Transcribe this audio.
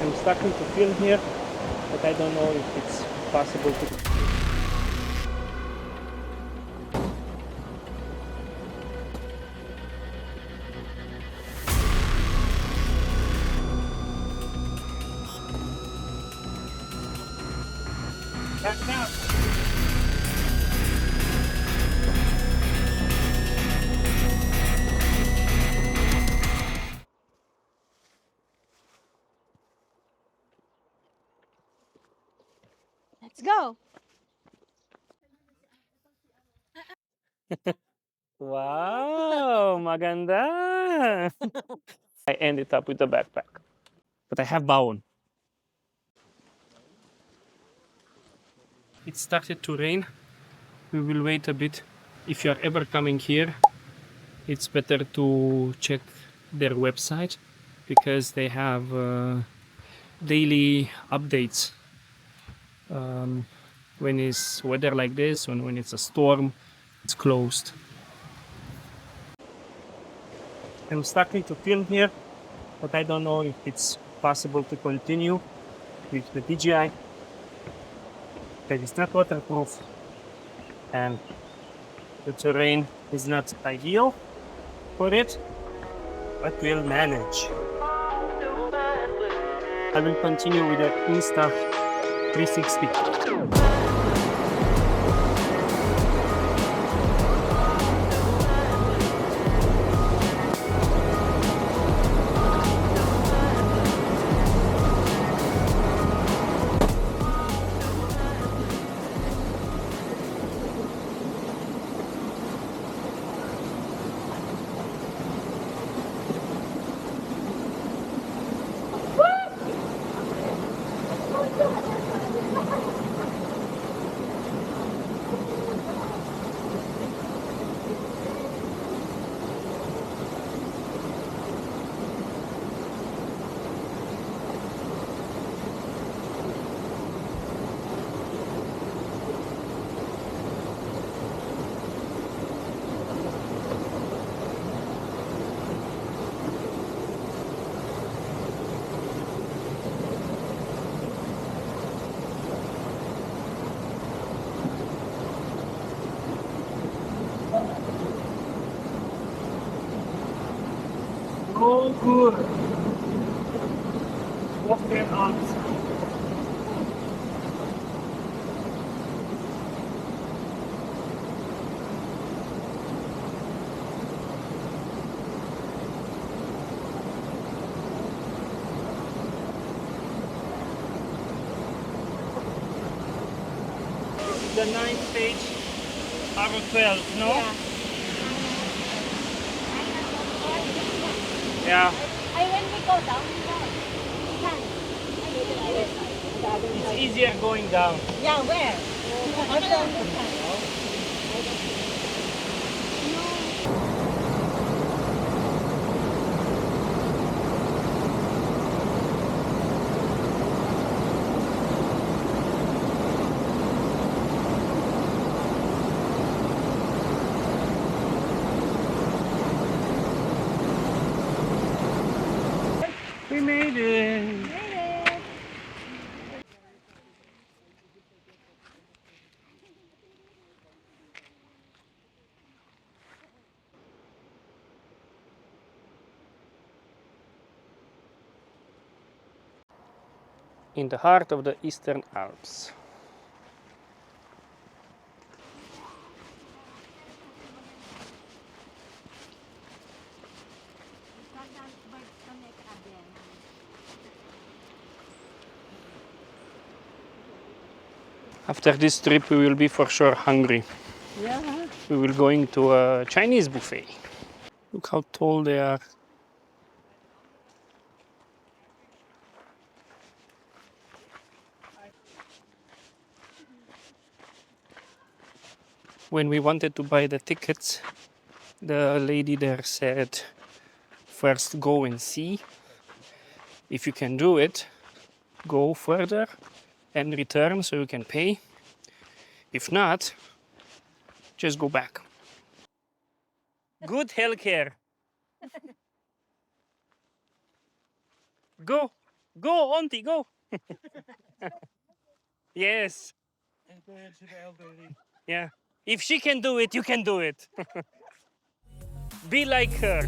I'm starting to film here, but I don't know if it's possible to. Back now. Let's go. Wow, maganda. I ended up with a backpack, but I have baon. It started to rain. We will wait a bit. If you are ever coming here, it's better to check their website because they have daily updates. When it's weather like this, when it's a storm, it's closed. I'm starting to film here, but I don't know if it's possible to continue with the DJI because it's not waterproof and the terrain is not ideal for it, but we'll manage. I will continue with the Insta360. Oh, good. What their arms. The 9th stage, Aro 12, no? Yeah. When we go down, we can. It's easier going down. Yeah, where? We made it. In the heart of the Eastern Alps. After this trip, we will be for sure hungry. Yeah. We will going to a Chinese buffet. Look how tall they are. When we wanted to buy the tickets, the lady there said, first go and see. If you can do it, go further and return so you can pay. If not, just go back. Good healthcare. Go. Go, Auntie, go. Yes. Yeah. If she can do it, you can do it. Be like her.